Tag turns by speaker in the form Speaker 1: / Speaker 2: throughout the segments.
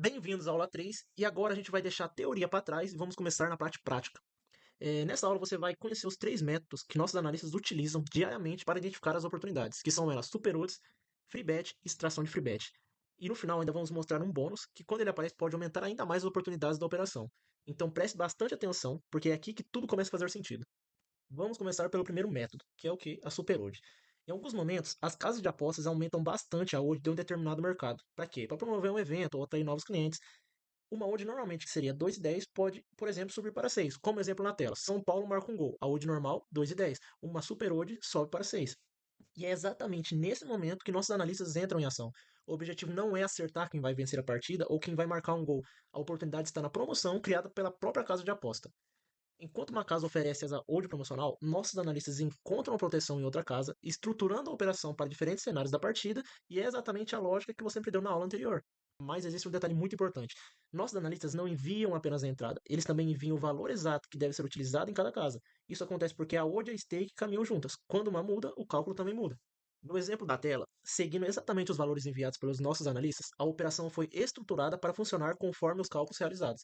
Speaker 1: Bem-vindos à aula 3 e agora a gente vai deixar a teoria para trás e vamos começar na parte prática. Nessa aula você vai conhecer os três métodos que nossos analistas utilizam diariamente para identificar as oportunidades, que são elas super odds, free bet e extração de free bet. E no final ainda vamos mostrar um bônus que quando ele aparece pode aumentar ainda mais as oportunidades da operação. Então preste bastante atenção, porque é aqui que tudo começa a fazer sentido. Vamos começar pelo primeiro método, que é o que? A super odd. Em alguns momentos, as casas de apostas aumentam bastante a odd de um determinado mercado. Para quê? Para promover um evento ou atrair novos clientes. Uma odd normalmente que seria 2,10 pode, por exemplo, subir para 6. Como exemplo na tela, São Paulo marca um gol. A odd normal, 2,10. Uma super odd sobe para 6. E é exatamente nesse momento que nossos analistas entram em ação. O objetivo não é acertar quem vai vencer a partida ou quem vai marcar um gol. A oportunidade está na promoção criada pela própria casa de aposta. Enquanto uma casa oferece essa odd promocional, nossos analistas encontram a proteção em outra casa, estruturando a operação para diferentes cenários da partida, e é exatamente a lógica que você aprendeu na aula anterior. Mas existe um detalhe muito importante. Nossos analistas não enviam apenas a entrada, eles também enviam o valor exato que deve ser utilizado em cada casa. Isso acontece porque a odd e a stake caminham juntas. Quando uma muda, o cálculo também muda. No exemplo da tela, seguindo exatamente os valores enviados pelos nossos analistas, a operação foi estruturada para funcionar conforme os cálculos realizados.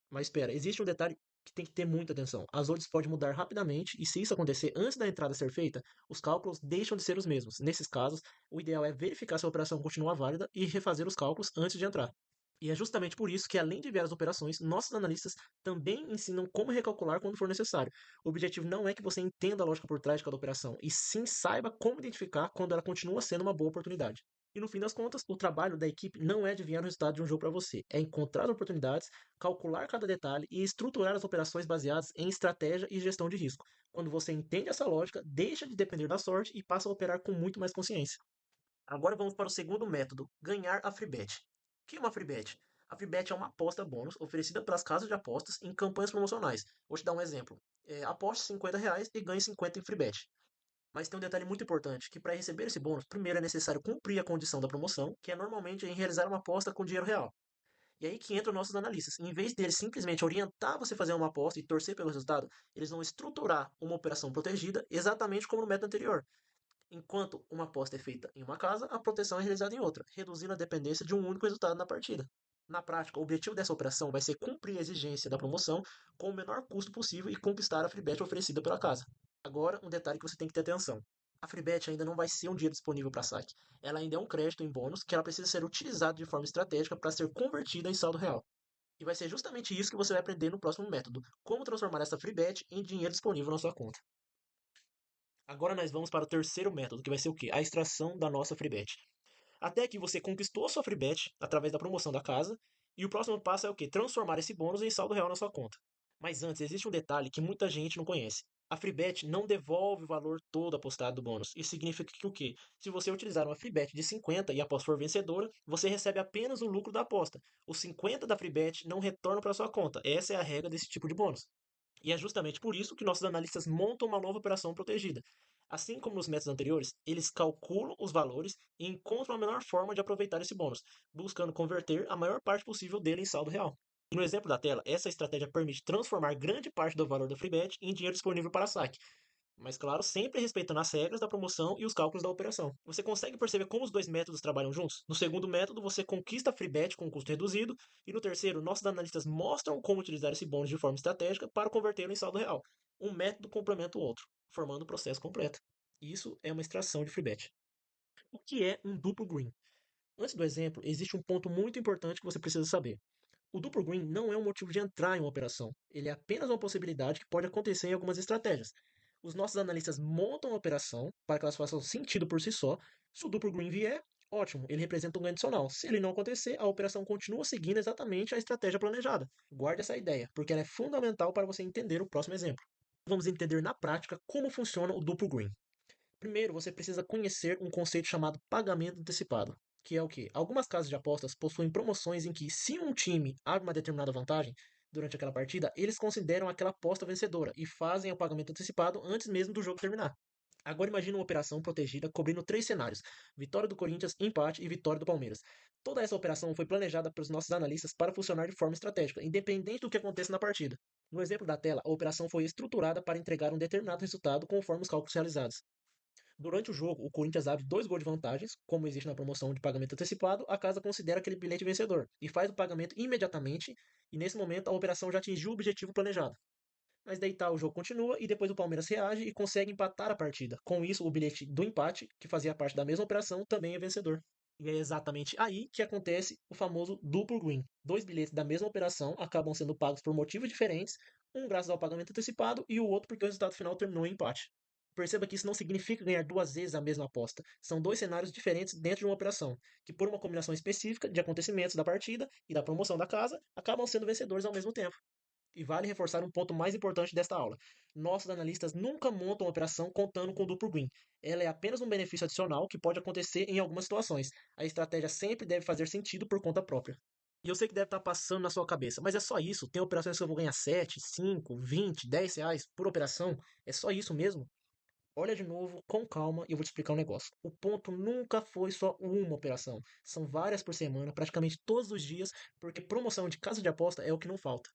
Speaker 1: Mas espera, existe um detalhe que tem que ter muita atenção. As odds podem mudar rapidamente e se isso acontecer antes da entrada ser feita, os cálculos deixam de ser os mesmos. Nesses casos, o ideal é verificar se a operação continua válida e refazer os cálculos antes de entrar. E é justamente por isso que, além de enviar as operações, nossos analistas também ensinam como recalcular quando for necessário. O objetivo não é que você entenda a lógica por trás de cada operação, e sim saiba como identificar quando ela continua sendo uma boa oportunidade. E no fim das contas, o trabalho da equipe não é adivinhar o resultado de um jogo para você, é encontrar oportunidades, calcular cada detalhe e estruturar as operações baseadas em estratégia e gestão de risco. Quando você entende essa lógica, deixa de depender da sorte e passa a operar com muito mais consciência. Agora vamos para o segundo método, ganhar a free bet. O que é uma free bet? A free bet é uma aposta bônus oferecida pelas casas de apostas em campanhas promocionais. Vou te dar um exemplo. Aposte R$ 50 e ganhe 50 em free bet. Mas tem um detalhe muito importante, que para receber esse bônus, primeiro é necessário cumprir a condição da promoção, que é normalmente em realizar uma aposta com dinheiro real. E aí que entram nossos analistas. Em vez deles simplesmente orientar você a fazer uma aposta e torcer pelo resultado, eles vão estruturar uma operação protegida exatamente como no método anterior. Enquanto uma aposta é feita em uma casa, a proteção é realizada em outra, reduzindo a dependência de um único resultado na partida. Na prática, o objetivo dessa operação vai ser cumprir a exigência da promoção com o menor custo possível e conquistar a free bet oferecida pela casa. Agora, um detalhe que você tem que ter atenção. A free bet ainda não vai ser um dinheiro disponível para saque. Ela ainda é um crédito em bônus que ela precisa ser utilizada de forma estratégica para ser convertida em saldo real. E vai ser justamente isso que você vai aprender no próximo método: como transformar essa free bet em dinheiro disponível na sua conta. Agora nós vamos para o terceiro método, que vai ser o quê? A extração da nossa free bet. Até que você conquistou a sua free bet através da promoção da casa, e o próximo passo é o quê? Transformar esse bônus em saldo real na sua conta. Mas antes, existe um detalhe que muita gente não conhece. A free bet não devolve o valor todo apostado do bônus. Isso significa que o quê? Se você utilizar uma free bet de 50 e a aposta for vencedora, você recebe apenas o lucro da aposta. Os 50 da free bet não retornam para sua conta. Essa é a regra desse tipo de bônus. E é justamente por isso que nossos analistas montam uma nova operação protegida. Assim como nos métodos anteriores, eles calculam os valores e encontram a melhor forma de aproveitar esse bônus, buscando converter a maior parte possível dele em saldo real. E no exemplo da tela, essa estratégia permite transformar grande parte do valor da free bet em dinheiro disponível para saque, mas claro, sempre respeitando as regras da promoção e os cálculos da operação. Você consegue perceber como os dois métodos trabalham juntos? No segundo método, você conquista a free bet com custo reduzido, e no terceiro, nossos analistas mostram como utilizar esse bônus de forma estratégica para convertê-lo em saldo real. Um método complementa o outro, formando o processo completo. Isso é uma extração de free bet. O que é um duplo green? Antes do exemplo, existe um ponto muito importante que você precisa saber. O duplo green não é um motivo de entrar em uma operação. Ele é apenas uma possibilidade que pode acontecer em algumas estratégias. Os nossos analistas montam a operação para que elas façam sentido por si só. Se o duplo green vier, ótimo, ele representa um ganho adicional. Se ele não acontecer, a operação continua seguindo exatamente a estratégia planejada. Guarde essa ideia, porque ela é fundamental para você entender o próximo exemplo. Vamos entender na prática como funciona o duplo green. Primeiro, você precisa conhecer um conceito chamado pagamento antecipado, que é o quê? Algumas casas de apostas possuem promoções em que, se um time abre uma determinada vantagem durante aquela partida, eles consideram aquela aposta vencedora e fazem o pagamento antecipado antes mesmo do jogo terminar. Agora imagine uma operação protegida cobrindo três cenários: vitória do Corinthians, empate e vitória do Palmeiras. Toda essa operação foi planejada pelos nossos analistas para funcionar de forma estratégica, independente do que aconteça na partida. No exemplo da tela, a operação foi estruturada para entregar um determinado resultado conforme os cálculos realizados. Durante o jogo, o Corinthians abre 2 gols de vantagens, como existe na promoção de pagamento antecipado, a casa considera aquele bilhete vencedor e faz o pagamento imediatamente, e nesse momento a operação já atingiu o objetivo planejado. Mas daí tá, o jogo continua e depois o Palmeiras reage e consegue empatar a partida. Com isso, o bilhete do empate, que fazia parte da mesma operação, também é vencedor. E é exatamente aí que acontece o famoso duplo green. 2 bilhetes da mesma operação acabam sendo pagos por motivos diferentes, um graças ao pagamento antecipado e o outro porque o resultado final terminou em empate. Perceba que isso não significa ganhar 2 vezes a mesma aposta. São 2 cenários diferentes dentro de uma operação, que por uma combinação específica de acontecimentos da partida e da promoção da casa, acabam sendo vencedores ao mesmo tempo. E vale reforçar um ponto mais importante desta aula. Nossos analistas nunca montam uma operação contando com o duplo green. Ela é apenas um benefício adicional que pode acontecer em algumas situações. A estratégia sempre deve fazer sentido por conta própria. E eu sei que deve estar passando na sua cabeça, mas é só isso? Tem operações que eu vou ganhar 7, 5, 20, 10 reais por operação? É só isso mesmo? Olha de novo, com calma, e eu vou te explicar um negócio. O ponto nunca foi só uma operação. São várias por semana, praticamente todos os dias, porque promoção de casa de aposta é o que não falta.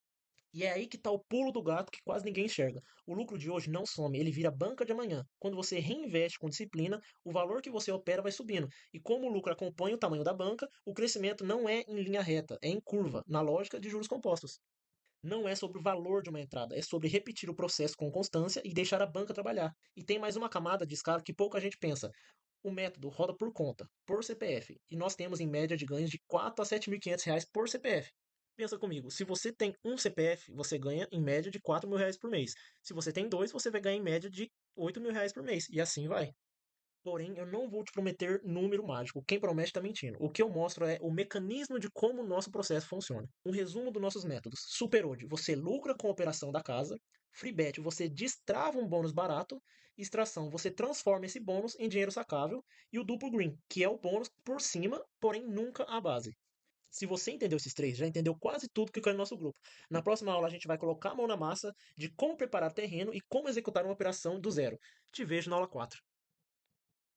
Speaker 1: E é aí que tá o pulo do gato que quase ninguém enxerga. O lucro de hoje não some, ele vira banca de amanhã. Quando você reinveste com disciplina, o valor que você opera vai subindo. E como o lucro acompanha o tamanho da banca, o crescimento não é em linha reta, é em curva, na lógica de juros compostos. Não é sobre o valor de uma entrada, é sobre repetir o processo com constância e deixar a banca trabalhar. E tem mais uma camada de escala que pouca gente pensa. O método roda por conta, por CPF, e nós temos em média de ganhos de 4 a 7.500 reais por CPF. Pensa comigo, se você tem um CPF, você ganha em média de 4 mil reais por mês. Se você tem dois, você vai ganhar em média de 8 mil reais por mês. E assim vai. Porém, eu não vou te prometer número mágico. Quem promete está mentindo. O que eu mostro é o mecanismo de como o nosso processo funciona. Um resumo dos nossos métodos. Super Odd, você lucra com a operação da casa. Freebet, você destrava um bônus barato. Extração, você transforma esse bônus em dinheiro sacável. E o duplo green, que é o bônus por cima, porém nunca a base. Se você entendeu esses três, já entendeu quase tudo que cai no nosso grupo. Na próxima aula, a gente vai colocar a mão na massa de como preparar terreno e como executar uma operação do zero. Te vejo na aula 4.